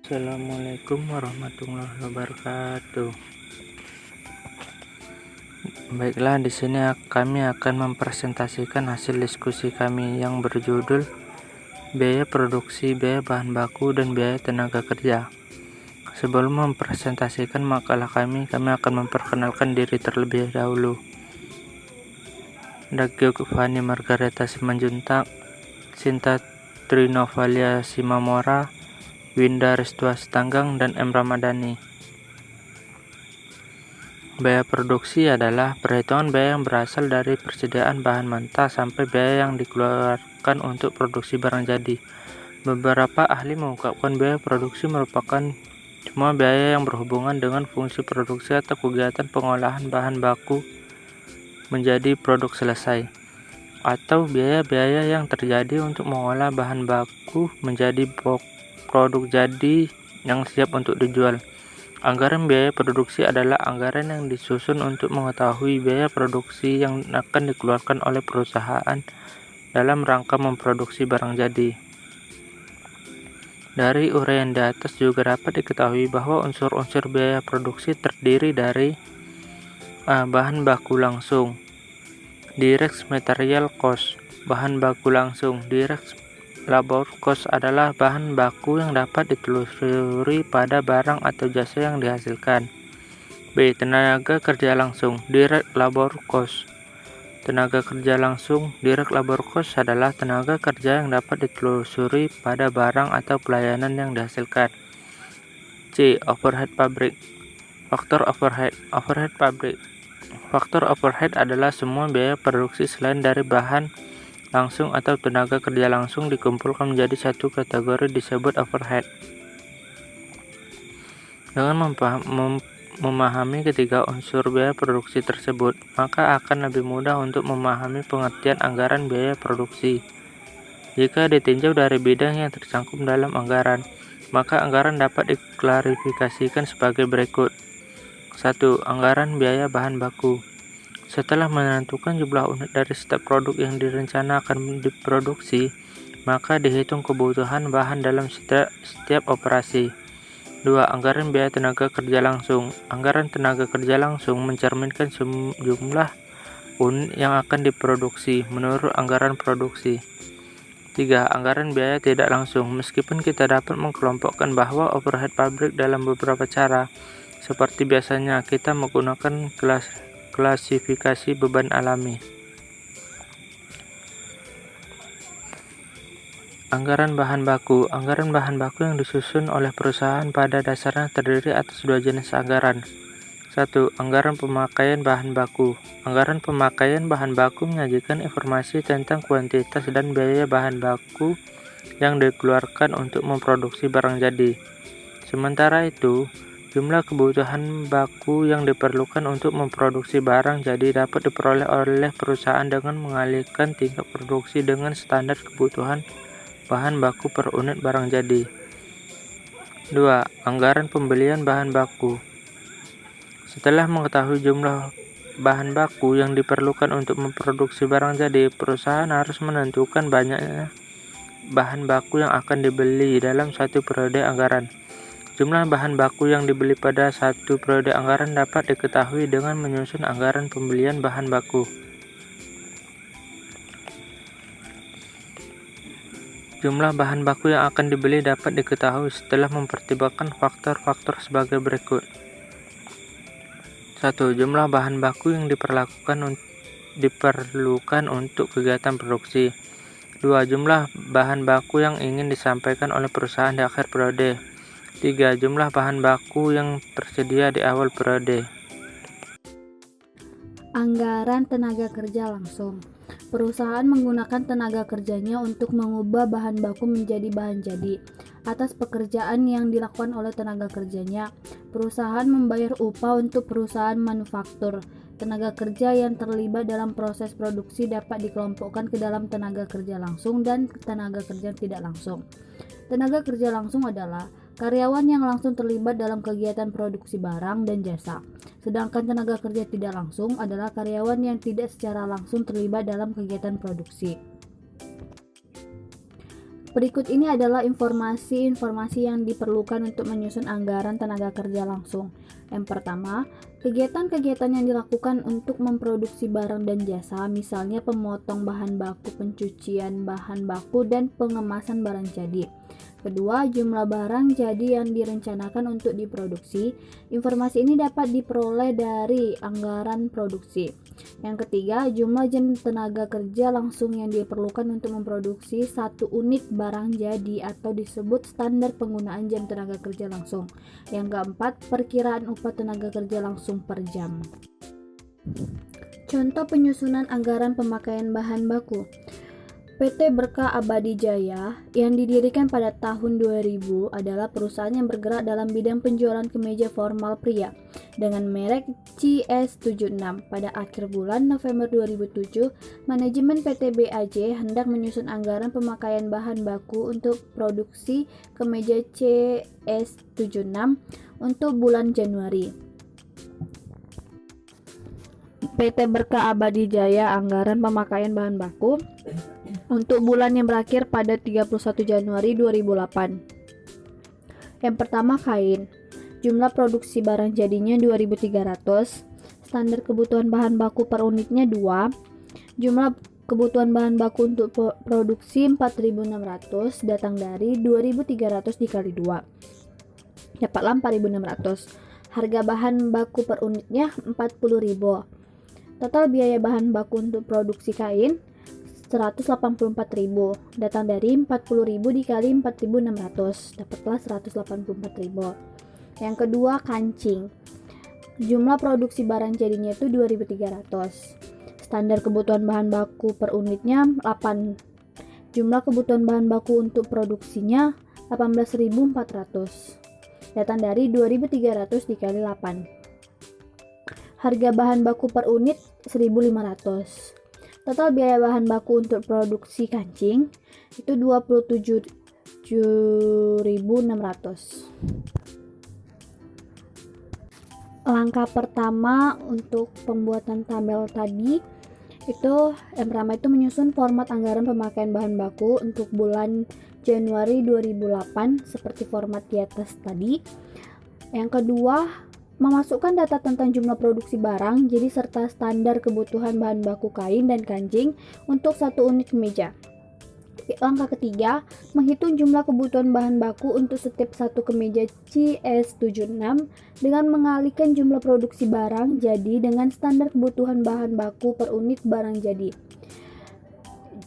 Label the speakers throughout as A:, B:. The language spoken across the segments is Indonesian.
A: Assalamualaikum warahmatullahi wabarakatuh. Baiklah, di sini kami akan mempresentasikan hasil diskusi kami yang berjudul biaya produksi, biaya bahan baku, dan biaya tenaga kerja. Sebelum mempresentasikan makalah kami akan memperkenalkan diri terlebih dahulu. Dagio Fani Margareta Simanjuntak, Sinta Trinovalia Simamora, Winda Restua Sitanggang, dan M. Ramadhani. Biaya produksi adalah perhitungan biaya yang berasal dari persediaan bahan mentah sampai biaya yang dikeluarkan untuk produksi barang jadi. Beberapa ahli mengungkapkan biaya produksi merupakan semua biaya yang berhubungan dengan fungsi produksi atau kegiatan pengolahan bahan baku menjadi produk selesai, atau biaya-biaya yang terjadi untuk mengolah bahan baku menjadi produk jadi yang siap untuk dijual. Anggaran biaya produksi adalah anggaran yang disusun untuk mengetahui biaya produksi yang akan dikeluarkan oleh perusahaan dalam rangka memproduksi barang jadi. Dari uraian di atas juga dapat diketahui bahwa unsur-unsur biaya produksi terdiri dari bahan baku langsung, direct material cost. Bahan baku langsung, direct labor cost, adalah bahan baku yang dapat ditelusuri pada barang atau jasa yang dihasilkan. B. Tenaga kerja langsung, direct labor cost. Tenaga kerja langsung, direct labor cost, adalah tenaga kerja yang dapat ditelusuri pada barang atau pelayanan yang dihasilkan. C. Overhead pabrik. Faktor overhead pabrik. Faktor overhead adalah semua biaya produksi selain dari bahan langsung atau tenaga kerja langsung dikumpulkan menjadi satu kategori disebut overhead. Dengan memahami ketiga unsur biaya produksi tersebut, maka akan lebih mudah untuk memahami pengertian anggaran biaya produksi. Jika ditinjau dari bidang yang tersangkut dalam anggaran, maka anggaran dapat diklarifikasikan sebagai berikut. 1. Anggaran biaya bahan baku. Setelah menentukan jumlah unit dari setiap produk yang direncana akan diproduksi, maka dihitung kebutuhan bahan dalam setiap operasi. 2. Anggaran biaya tenaga kerja langsung. Anggaran tenaga kerja langsung mencerminkan jumlah unit yang akan diproduksi menurut anggaran produksi. 3. Anggaran biaya tidak langsung. Meskipun kita dapat mengelompokkan bahwa overhead pabrik dalam beberapa cara, seperti biasanya kita menggunakan klasifikasi beban alami. Anggaran bahan baku. Anggaran bahan baku yang disusun oleh perusahaan pada dasarnya terdiri atas dua jenis anggaran. 1. Anggaran pemakaian bahan baku. Anggaran pemakaian bahan baku menyajikan informasi tentang kuantitas dan biaya bahan baku yang dikeluarkan untuk memproduksi barang jadi. Sementara itu, jumlah kebutuhan baku yang diperlukan untuk memproduksi barang jadi dapat diperoleh oleh perusahaan dengan mengalihkan tingkat produksi dengan standar kebutuhan bahan baku per unit barang jadi. 2. Anggaran pembelian bahan baku. Setelah mengetahui jumlah bahan baku yang diperlukan untuk memproduksi barang jadi, perusahaan harus menentukan banyaknya bahan baku yang akan dibeli dalam satu periode anggaran. Jumlah bahan baku yang dibeli pada satu periode anggaran dapat diketahui dengan menyusun anggaran pembelian bahan baku. Jumlah bahan baku yang akan dibeli dapat diketahui setelah mempertimbangkan faktor-faktor sebagai berikut. 1. Jumlah bahan baku yang diperlukan untuk kegiatan produksi. 2. Jumlah bahan baku yang ingin disampaikan oleh perusahaan di akhir periode. 3. Jumlah bahan baku yang tersedia di awal periode.
B: Anggaran tenaga kerja langsung. Perusahaan menggunakan tenaga kerjanya untuk mengubah bahan baku menjadi bahan jadi. Atas pekerjaan yang dilakukan oleh tenaga kerjanya, perusahaan membayar upah untuk perusahaan manufaktur. Tenaga kerja yang terlibat dalam proses produksi dapat dikelompokkan ke dalam tenaga kerja langsung dan tenaga kerja tidak langsung. Tenaga kerja langsung adalah karyawan yang langsung terlibat dalam kegiatan produksi barang dan jasa. Sedangkan tenaga kerja tidak langsung adalah karyawan yang tidak secara langsung terlibat dalam kegiatan produksi. Berikut ini adalah informasi-informasi yang diperlukan untuk menyusun anggaran tenaga kerja langsung. Yang pertama, kegiatan-kegiatan yang dilakukan untuk memproduksi barang dan jasa, misalnya pemotong bahan baku, pencucian bahan baku, dan pengemasan barang jadi. Kedua, jumlah barang jadi yang direncanakan untuk diproduksi. Informasi ini dapat diperoleh dari anggaran produksi. Yang ketiga, jumlah jam tenaga kerja langsung yang diperlukan untuk memproduksi satu unit barang jadi atau disebut standar penggunaan jam tenaga kerja langsung. Yang keempat, perkiraan upah tenaga kerja langsung per jam. Contoh penyusunan anggaran pemakaian bahan baku. PT Berkah Abadi Jaya yang didirikan pada tahun 2000 adalah perusahaan yang bergerak dalam bidang penjualan kemeja formal pria dengan merek CS76. Pada akhir bulan November 2007, manajemen PT BAJ hendak menyusun anggaran pemakaian bahan baku untuk produksi kemeja CS76 untuk bulan Januari. PT Berkah Abadi Jaya anggaran pemakaian bahan baku untuk bulan yang berakhir pada 31 Januari 2008. Yang pertama, kain. Jumlah produksi barang jadinya 2.300. Standar kebutuhan bahan baku per unitnya 2. Jumlah kebutuhan bahan baku untuk produksi 4.600 datang dari 2.300 dikali 2. Dapatlah 4.600. Harga bahan baku per unitnya 40.000. Total biaya bahan baku untuk produksi kain 184.000, datang dari 40.000 dikali 4.600, dapatlah 184.000. Yang kedua, kancing. Jumlah produksi barang jadinya itu 2.300. Standar kebutuhan bahan baku per unitnya 8. Jumlah kebutuhan bahan baku untuk produksinya 18.400, datang dari 2.300 dikali 8. Harga bahan baku per unit 1.500. Total biaya bahan baku untuk produksi kancing itu 27.600. Langkah pertama untuk pembuatan tabel tadi itu yang pertama itu menyusun format anggaran pemakaian bahan baku untuk bulan Januari 2008 seperti format di atas tadi. Yang kedua, memasukkan data tentang jumlah produksi barang jadi serta standar kebutuhan bahan baku kain dan kancing untuk satu unit kemeja. Langkah ketiga, menghitung jumlah kebutuhan bahan baku untuk setiap satu kemeja CS76 dengan mengalihkan jumlah produksi barang jadi dengan standar kebutuhan bahan baku per unit barang jadi.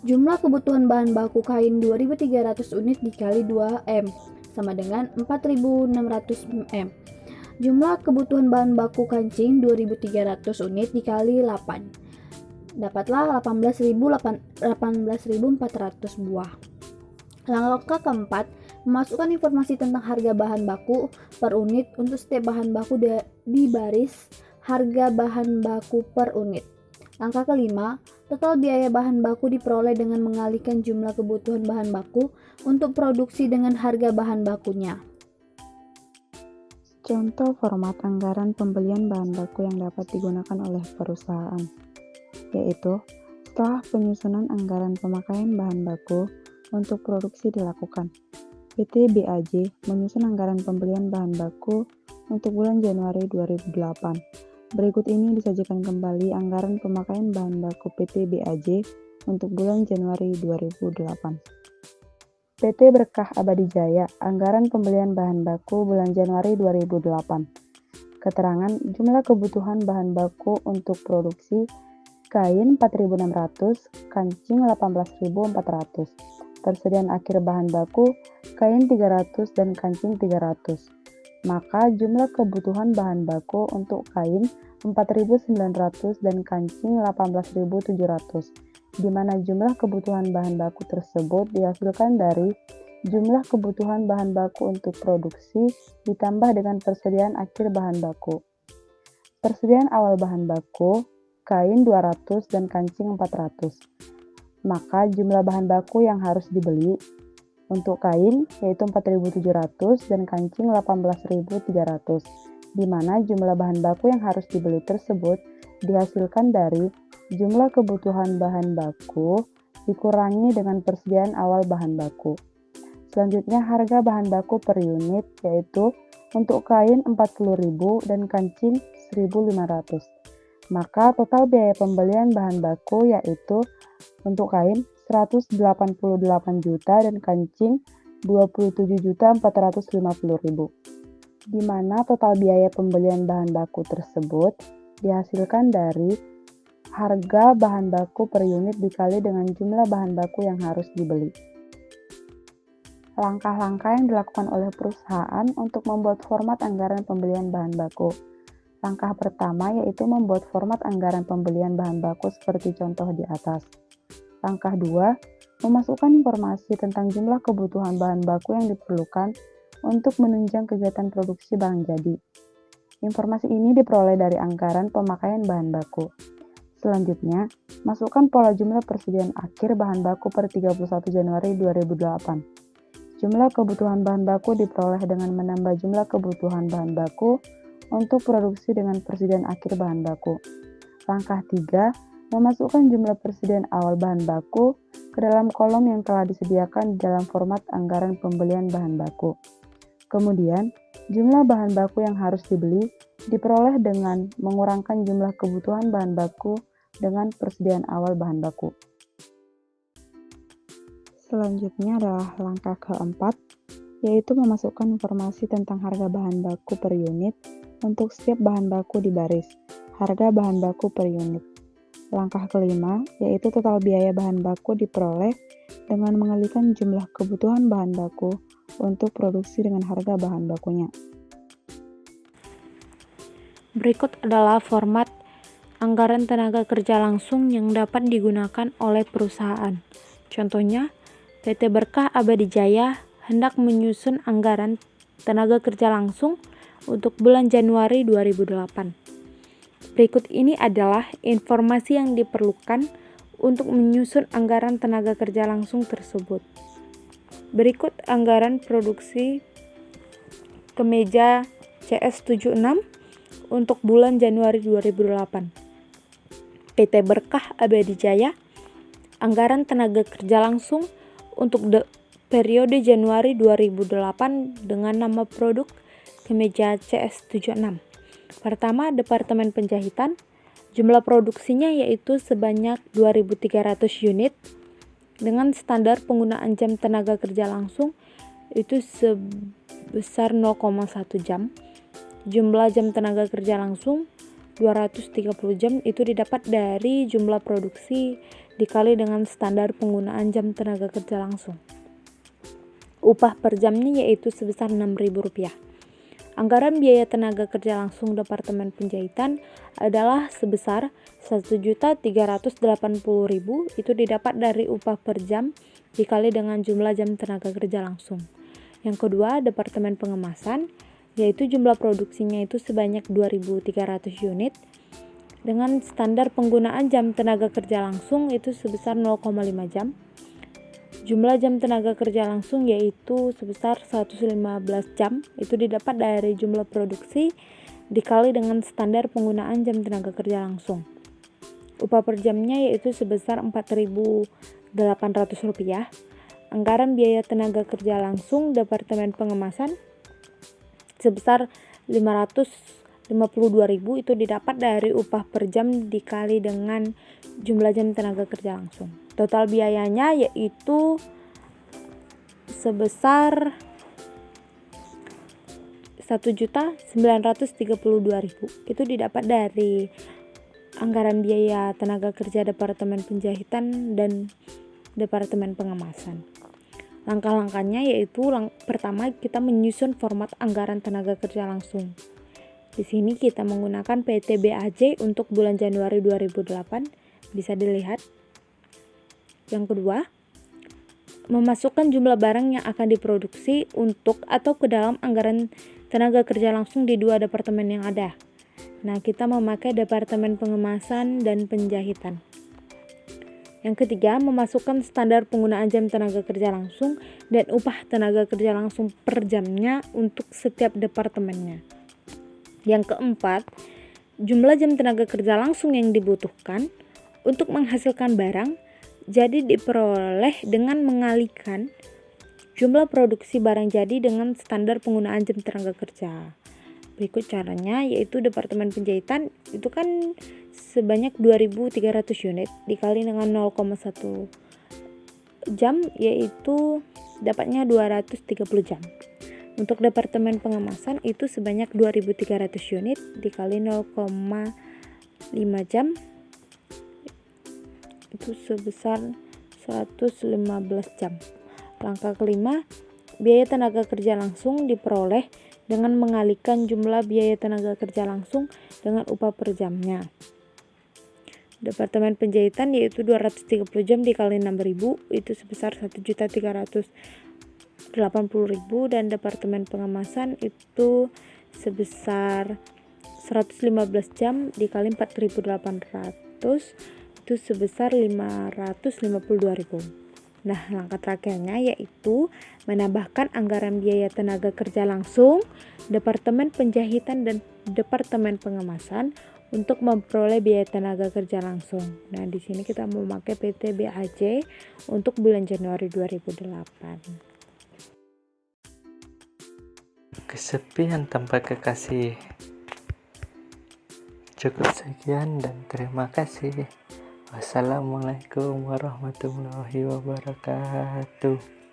B: Jumlah kebutuhan bahan baku kain 2.300 unit dikali 2M sama dengan 4.600 M. Jumlah kebutuhan bahan baku kancing 2.300 unit dikali 8. Dapatlah 18.400 buah. Langkah keempat, memasukkan informasi tentang harga bahan baku per unit untuk setiap bahan baku di baris harga bahan baku per unit. Langkah kelima, total biaya bahan baku diperoleh dengan mengalihkan jumlah kebutuhan bahan baku untuk produksi dengan harga bahan bakunya.
C: Contoh format anggaran pembelian bahan baku yang dapat digunakan oleh perusahaan, yaitu setelah penyusunan anggaran pemakaian bahan baku untuk produksi dilakukan. PT BAJ menyusun anggaran pembelian bahan baku untuk bulan Januari 2008. Berikut ini disajikan kembali anggaran pemakaian bahan baku PT BAJ untuk bulan Januari 2008. PT Berkah Abadi Jaya, anggaran pembelian bahan baku bulan Januari 2008. Keterangan jumlah kebutuhan bahan baku untuk produksi kain 4.600, kancing 18.400. Persediaan akhir bahan baku kain 300 dan kancing 300. Maka jumlah kebutuhan bahan baku untuk kain 4.900 dan kancing 18.700. Di mana jumlah kebutuhan bahan baku tersebut dihasilkan dari jumlah kebutuhan bahan baku untuk produksi ditambah dengan persediaan akhir bahan baku. Persediaan awal bahan baku, kain 200 dan kancing 400. Maka jumlah bahan baku yang harus dibeli untuk kain yaitu 4.700 dan kancing 18.300. Di mana jumlah bahan baku yang harus dibeli tersebut dihasilkan dari jumlah kebutuhan bahan baku dikurangi dengan persediaan awal bahan baku. Selanjutnya harga bahan baku per unit, yaitu untuk kain 40.000 dan kancing 1.500. Maka total biaya pembelian bahan baku yaitu untuk kain 188 juta dan kancing 27.450.000. Di mana total biaya pembelian bahan baku tersebut dihasilkan dari harga bahan baku per unit dikali dengan jumlah bahan baku yang harus dibeli. Langkah-langkah yang dilakukan oleh perusahaan untuk membuat format anggaran pembelian bahan baku. Langkah pertama yaitu membuat format anggaran pembelian bahan baku seperti contoh di atas. Langkah 2, memasukkan informasi tentang jumlah kebutuhan bahan baku yang diperlukan untuk menunjang kegiatan produksi bahan jadi. Informasi ini diperoleh dari anggaran pemakaian bahan baku. Selanjutnya, masukkan pola jumlah persediaan akhir bahan baku per 31 Januari 2008. Jumlah kebutuhan bahan baku diperoleh dengan menambah jumlah kebutuhan bahan baku untuk produksi dengan persediaan akhir bahan baku. Langkah 3, memasukkan jumlah persediaan awal bahan baku ke dalam kolom yang telah disediakan dalam format anggaran pembelian bahan baku. Kemudian, jumlah bahan baku yang harus dibeli diperoleh dengan mengurangkan jumlah kebutuhan bahan baku dengan persediaan awal bahan baku. Selanjutnya adalah langkah keempat, yaitu memasukkan informasi tentang harga bahan baku per unit untuk setiap bahan baku di baris, harga bahan baku per unit. Langkah kelima, yaitu total biaya bahan baku diperoleh dengan mengalikan jumlah kebutuhan bahan baku untuk produksi dengan harga bahan bakunya.
B: Berikut adalah format anggaran tenaga kerja langsung yang dapat digunakan oleh perusahaan. Contohnya, PT Berkah Abadi Jaya hendak menyusun anggaran tenaga kerja langsung untuk bulan Januari 2008. Berikut ini adalah informasi yang diperlukan untuk menyusun anggaran tenaga kerja langsung tersebut. Berikut anggaran produksi kemeja CS76 untuk bulan Januari 2008. PT Berkah Abadi Jaya, anggaran tenaga kerja langsung untuk periode Januari 2008 dengan nama produk kemeja CS76. Pertama, Departemen Penjahitan. Jumlah produksinya yaitu sebanyak 2.300 unit dengan standar penggunaan jam tenaga kerja langsung itu sebesar 0,1 jam. Jumlah jam tenaga kerja langsung 230 jam itu didapat dari jumlah produksi dikali dengan standar penggunaan jam tenaga kerja langsung. Upah per jamnya yaitu sebesar Rp6.000. Anggaran biaya tenaga kerja langsung Departemen Penjahitan adalah sebesar Rp1.380.000 itu didapat dari upah per jam dikali dengan jumlah jam tenaga kerja langsung. Yang kedua, Departemen Pengemasan, yaitu jumlah produksinya itu sebanyak 2.300 unit dengan standar penggunaan jam tenaga kerja langsung itu sebesar 0,5 jam. Jumlah jam tenaga kerja langsung yaitu sebesar 115 jam itu didapat dari jumlah produksi dikali dengan standar penggunaan jam tenaga kerja langsung. Upah per jamnya yaitu sebesar Rp4.800. Anggaran biaya tenaga kerja langsung Departemen Pengemasan sebesar 552.000 itu didapat dari upah per jam dikali dengan jumlah jam tenaga kerja langsung. Total biayanya yaitu sebesar 1.932.000 itu didapat dari anggaran biaya tenaga kerja Departemen Penjahitan dan Departemen Pengemasan. Langkah-langkahnya yaitu pertama kita menyusun format anggaran tenaga kerja langsung. Di sini kita menggunakan PT BAJ untuk bulan Januari 2008, bisa dilihat. Yang kedua, memasukkan jumlah barang yang akan diproduksi untuk atau ke dalam anggaran tenaga kerja langsung di dua departemen yang ada. Nah, kita memakai Departemen Pengemasan dan Penjahitan. Yang ketiga, memasukkan standar penggunaan jam tenaga kerja langsung dan upah tenaga kerja langsung per jamnya untuk setiap departemennya. Yang keempat, jumlah jam tenaga kerja langsung yang dibutuhkan untuk menghasilkan barang jadi diperoleh dengan mengalikan
D: jumlah produksi barang jadi dengan standar penggunaan jam tenaga kerja. Berikut caranya, yaitu Departemen Penjahitan itu kan sebanyak 2.300 unit dikali dengan 0,1 jam, yaitu dapatnya 230 jam. Untuk Departemen Pengemasan itu sebanyak 2.300 unit dikali 0,5 jam, itu sebesar 115 jam. Langkah kelima, biaya tenaga kerja langsung diperoleh dengan mengalihkan jumlah biaya tenaga kerja langsung dengan upah per jamnya. Departemen Penjahitan yaitu 230 jam dikali 6.000 itu sebesar 1.380.000, dan Departemen Pengemasan itu sebesar 115 jam dikali 4.800 itu sebesar 552.000. Nah, langkah terakhirnya yaitu menambahkan anggaran biaya tenaga kerja langsung, Departemen Penjahitan dan Departemen Pengemasan untuk memperoleh biaya tenaga kerja langsung. Nah, di sini kita memakai PT BAJ untuk bulan Januari 2008.
A: Kesepian tanpa kekasih. Cukup sekian dan terima kasih. Wassalamualaikum warahmatullahi wabarakatuh.